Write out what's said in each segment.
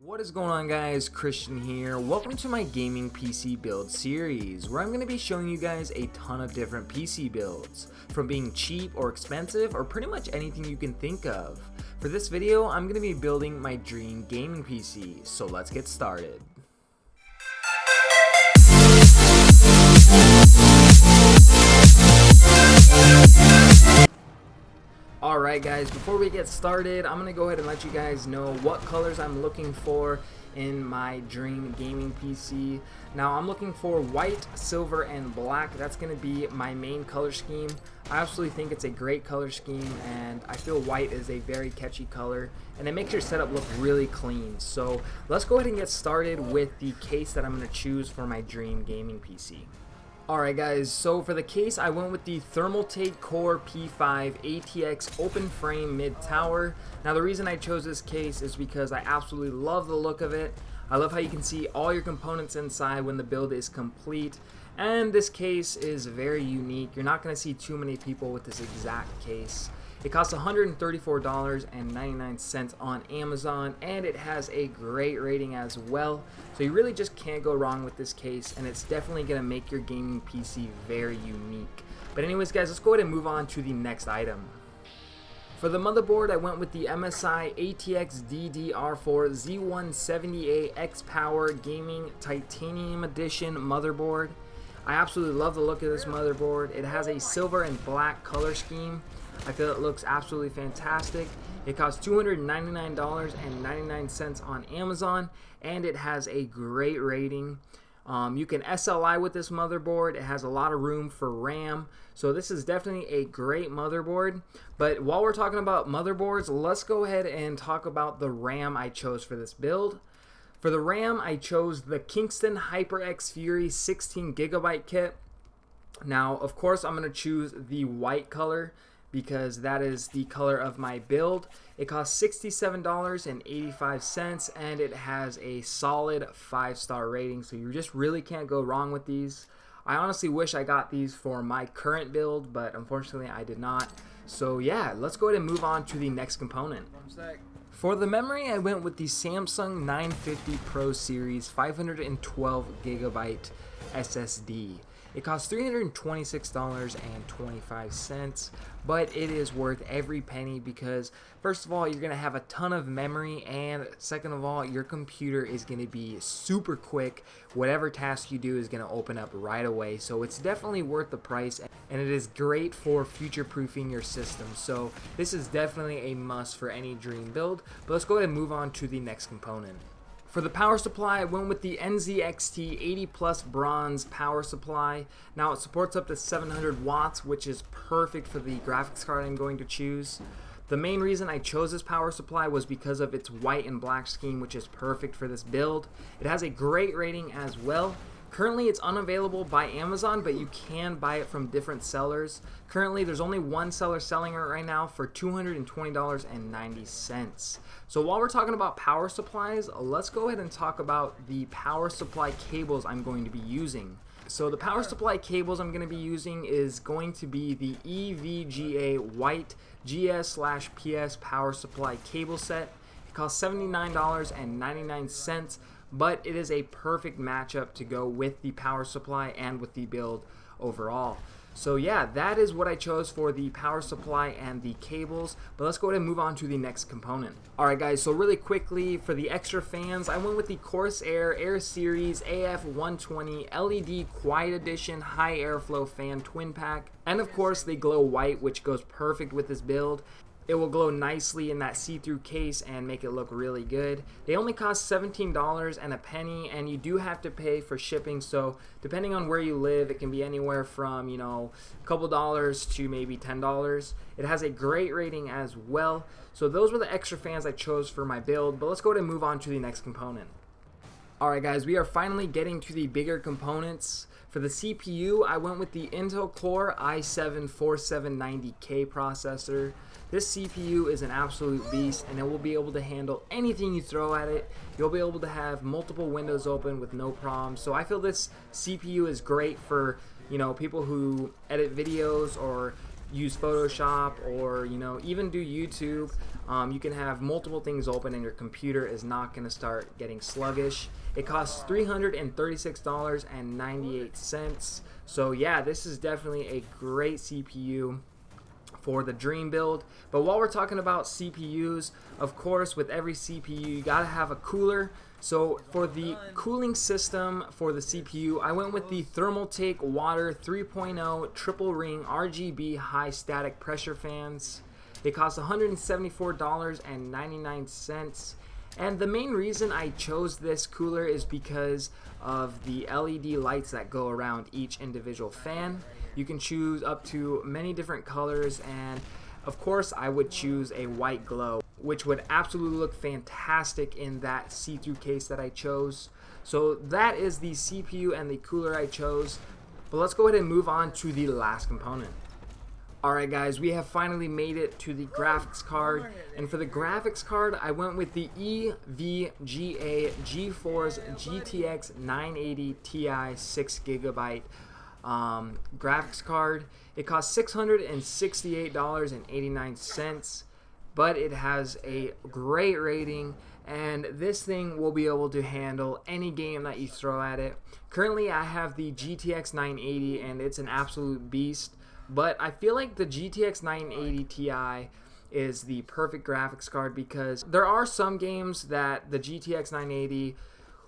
What is going on, guys? Christian here. Welcome to my gaming PC build series where I'm going to be showing you guys a ton of different PC builds, from being cheap or expensive or pretty much anything you can think of. For this video, I'm going to be building my dream gaming PC, so let's get started. Alright guys, before we get started, I'm going to go ahead and let you guys know what colors I'm looking for in my dream gaming PC. Now I'm looking for white, silver, and black. That's going to be my main color scheme. I absolutely think it's a great color scheme, and I feel white is a very catchy color, and it makes your setup look really clean. So let's go ahead and get started with the case that I'm going to choose for my dream gaming PC. Alright guys, so for the case I went with the Thermaltake Core P5 ATX open frame mid tower. Now the reason I chose this case is because I absolutely love the look of it. I love how you can see all your components inside when the build is complete, and this case is very unique. You're not going to see too many people with this exact case. It costs $134.99 on Amazon, and it has a great rating as well. So you really just can't go wrong with this case, and it's definitely going to make your gaming PC very unique. But anyways guys, let's go ahead and move on to the next item. For the motherboard, I went with the MSI ATX DDR4 Z178 X Power Gaming Titanium Edition motherboard. I absolutely love the look of this motherboard. It has a silver and black color scheme. I feel it looks absolutely fantastic. It costs $299.99 on Amazon, and it has a great rating. You can SLI with this motherboard. It has a lot of room for RAM, so this is definitely a great motherboard. But while we're talking about motherboards, let's go ahead and talk about the RAM I chose for this build. For the RAM, I chose the Kingston HyperX Fury 16GB kit. Now, of course, I'm going to choose the white color because that is the color of my build. It costs $67.85, and it has a solid 5-star rating, so you just really can't go wrong with these. I honestly wish I got these for my current build, but unfortunately I did not. So yeah, let's go ahead and move on to the next component. For the memory, I went with the Samsung 950 Pro Series 512GB SSD. It costs $326.25, but it is worth every penny because, first of all, you're going to have a ton of memory, and second of all, your computer is going to be super quick. Whatever task you do is going to open up right away, so it's definitely worth the price, and it is great for future-proofing your system. So this is definitely a must for any dream build, but let's go ahead and move on to the next component. For the power supply, I went with the NZXT 80 Plus Bronze power supply. Now it supports up to 700 watts, which is perfect for the graphics card I'm going to choose. The main reason I chose this power supply was because of its white and black scheme, which is perfect for this build. It has a great rating as well. Currently, it's unavailable by Amazon, but you can buy it from different sellers. Currently, there's only one seller selling it right now for $220.90. So while we're talking about power supplies, let's go ahead and talk about the power supply cables I'm going to be using. So the power supply cables I'm going to be using is going to be the EVGA white GS/PS power supply cable set. It costs $79.99. but it is a perfect matchup to go with the power supply and with the build overall. So yeah, that is what I chose for the power supply and the cables, but let's go ahead and move on to the next component. Alright guys, so really quickly, for the extra fans, I went with the Corsair Air Series AF120 LED Quiet Edition High Airflow Fan Twin Pack, and of course they glow white, which goes perfect with this build. It will glow nicely in that see-through case and make it look really good. They only cost $17 and a penny, and you do have to pay for shipping, so depending on where you live, it can be anywhere from, you know, a couple dollars to maybe $10. It has a great rating as well. So those were the extra fans I chose for my build, but let's go ahead and move on to the next component. Alright guys, we are finally getting to the bigger components. For the CPU, I went with the Intel Core i7-4790K processor. This CPU is an absolute beast, and it will be able to handle anything you throw at it. You'll be able to have multiple windows open with no problem. So I feel this CPU is great for, you know, people who edit videos or use Photoshop or even do YouTube. You can have multiple things open and your computer is not going to start getting sluggish. It costs $336.98. So yeah, this is definitely a great CPU for the dream build. But while we're talking about CPUs, of course with every CPU you gotta have a cooler. So for the cooling system for the CPU, I went with the Thermaltake Water 3.0 triple ring RGB high static pressure fans. They cost $174.99. And the main reason I chose this cooler is because of the LED lights that go around each individual fan. You can choose up to many different colors, and of course I would choose a white glow, which would absolutely look fantastic in that see-through case that I chose. So that is the CPU and the cooler I chose. But let's go ahead and move on to the last component. Alright guys, we have finally made it to the graphics card, and for the graphics card I went with the EVGA GeForce GTX 980 Ti 6GB graphics card. It costs $668.89, but it has a great rating, and this thing will be able to handle any game that you throw at it. Currently I have the GTX 980 and it's an absolute beast. But I feel like the GTX 980 Ti is the perfect graphics card because there are some games that the GTX 980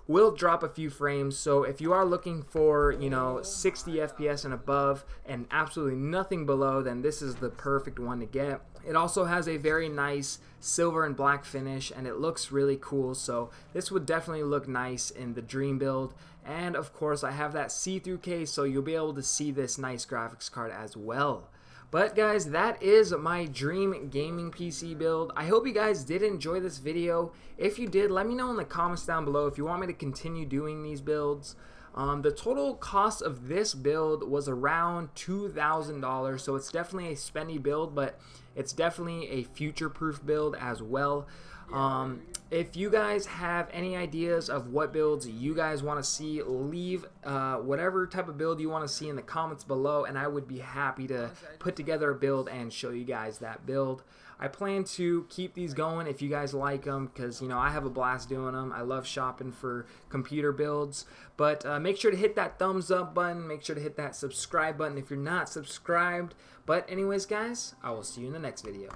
will drop a few frames. So if you are looking for 60 FPS and above and absolutely nothing below, then this is the perfect one to get. It also has a very nice silver and black finish and it looks really cool, so this would definitely look nice in the dream build. And of course I have that see-through case, so you'll be able to see this nice graphics card as well. But guys, that is my dream gaming PC build. I hope you guys did enjoy this video. If you did, let me know in the comments down below if you want me to continue doing these builds. The total cost of this build was around $2,000, so it's definitely a spendy build, but it's definitely a future-proof build as well. If you guys have any ideas of what builds you guys want to see, leave whatever type of build you want to see in the comments below, and I would be happy to put together a build and show you guys that build. I plan to keep these going if you guys like them because, I have a blast doing them. I love shopping for computer builds. But make sure to hit that thumbs up button. Make sure to hit that subscribe button if you're not subscribed. But anyways, guys, I will see you in the next video.